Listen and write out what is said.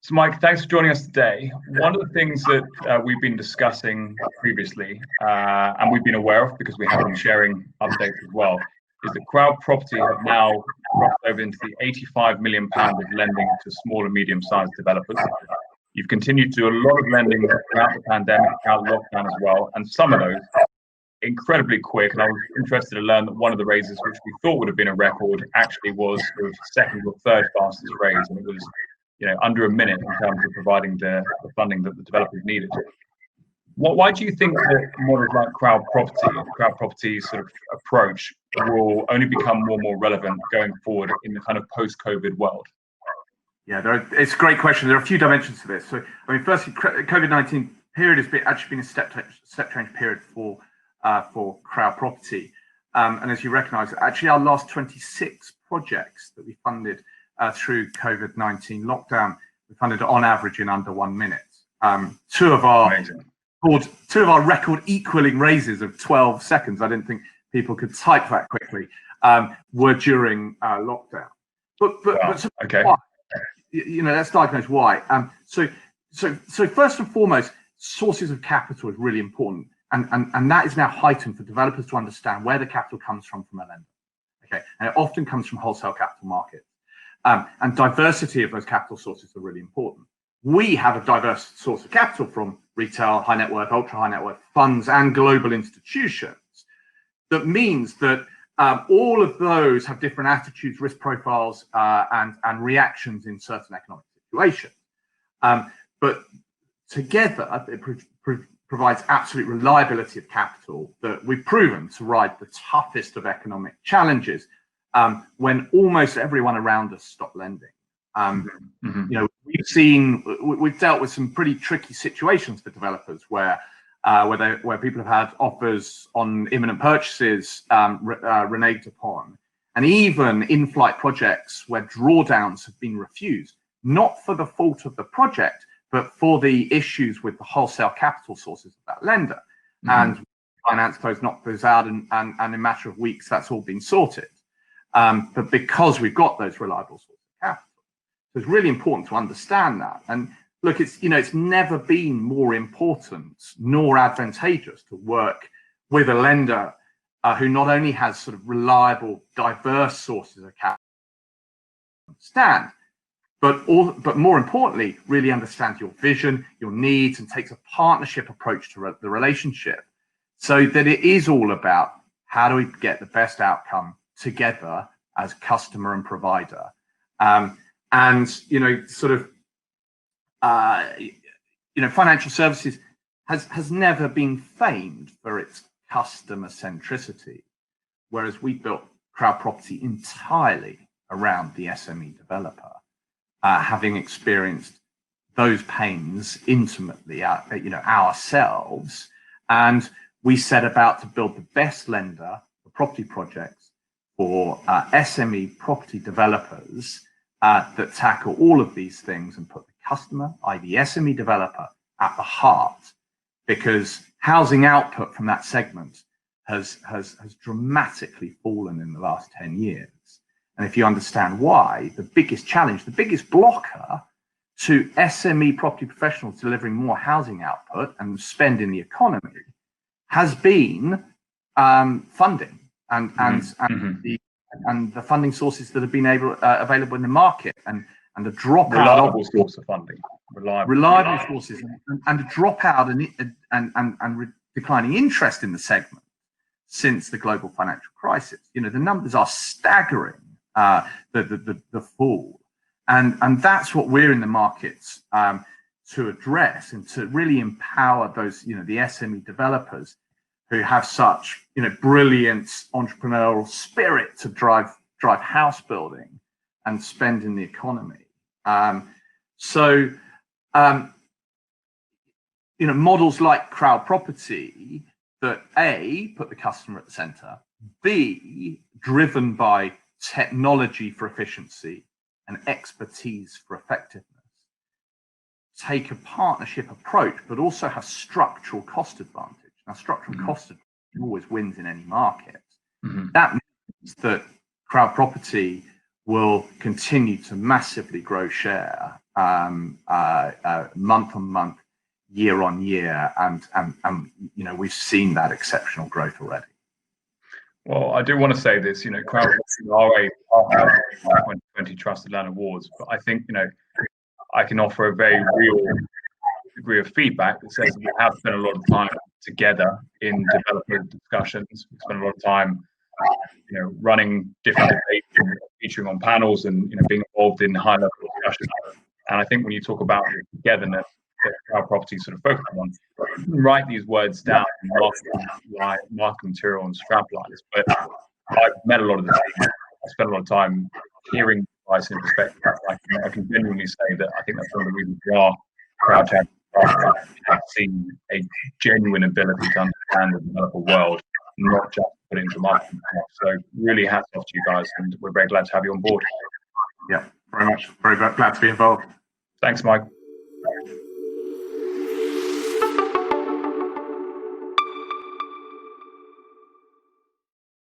So, Mike, thanks for joining us today. One of the things that we've been discussing previously, and we've been aware of because we have been sharing updates as well, is that CrowdProperty have now crossed over into the £85 million of lending to small and medium-sized developers. You've continued to do a lot of lending throughout the pandemic, throughout lockdown as well, and some of those incredibly quick. And I was interested to learn that one of the raises, which we thought would have been a record, actually was sort of second or third fastest raise, and it was under a minute in terms of providing the funding that the developers needed. Why do you think that models like CrowdProperty's sort of approach will only become more and more relevant going forward in the kind of post-COVID world? Yeah, it's a great question. There are a few dimensions to this. So, I mean, firstly, COVID-19 period has actually been a step change period for CrowdProperty. And as you recognise, actually our last 26 projects that we funded through COVID-19 lockdown, we funded on average in under 1 minute. Two of our record equaling raises of 12 seconds, I didn't think people could type that quickly, were during lockdown. But okay. Why? Let's diagnose why. So first and foremost, sources of capital is really important, and that is now heightened for developers to understand where the capital comes from a lender. Okay, and it often comes from wholesale capital markets. And diversity of those capital sources are really important. We have a diverse source of capital from retail, high net worth, ultra high net worth funds and global institutions. That means that all of those have different attitudes, risk profiles, and reactions in certain economic situations. But together, it provides absolute reliability of capital that we've proven to ride the toughest of economic challenges. When almost everyone around us stopped lending. We've dealt with some pretty tricky situations for developers where people have had offers on imminent purchases reneged upon, and even in-flight projects where drawdowns have been refused, not for the fault of the project, but for the issues with the wholesale capital sources of that lender. And finance close knocked those out, and in a matter of weeks, that's all been sorted. But because we've got those reliable sources of capital, so it's really important to understand that. And look, it's never been more important nor advantageous to work with a lender who not only has sort of reliable, diverse sources of capital, but more importantly, really understands your vision, your needs, and takes a partnership approach to the relationship, so that it is all about how do we get the best outcome together as customer and provider. Financial services has never been famed for its customer centricity, whereas we built CrowdProperty entirely around the SME developer, having experienced those pains intimately, ourselves, and we set about to build the best lender for property projects for SME property developers that tackle all of these things and put the customer, i.e. the SME developer, at the heart, because housing output from that segment has dramatically fallen in the last 10 years. And if you understand why, the biggest challenge, the biggest blocker to SME property professionals delivering more housing output and spend in the economy has been funding and the funding sources that have been available in the market, and the dropout reliable source of funding, reliable sources, and the dropout and declining interest in the segment since the global financial crisis. The numbers are staggering. The fall, and that's what we're in the markets to address, and to really empower those the SME developers who have such brilliant entrepreneurial spirit to drive house building and spend in the economy. Models like CrowdProperty that A, put the customer at the center, B, driven by technology for efficiency and expertise for effectiveness, take a partnership approach, but also have structural cost advantage. Now, structural cost advantage always wins in any market. That means that CrowdProperty will continue to massively grow share month on month, year on year, and we've seen that exceptional growth already. Well, I do want to say this, CrowdProperty are a partner of the 2020 Trusted Land Awards, but I think, I can offer a very real degree of feedback that says we have spent a lot of time together in developer discussions. We spent a lot of time, running different debates, and featuring on panels, and being involved in high-level discussions. And I think when you talk about the togetherness that CrowdProperty sort of focus on, you can write these words down in marketing material and strap lines. But I've met a lot of the team. I spent a lot of time hearing advice and perspective. I can genuinely say that I think that's one of the reasons we are proud to have seen a genuine ability to understand the developer world, not just put it into marketing. So really hats off to you guys, and we're very glad to have you on board. Yeah, very much. Very glad to be involved. Thanks, Mike.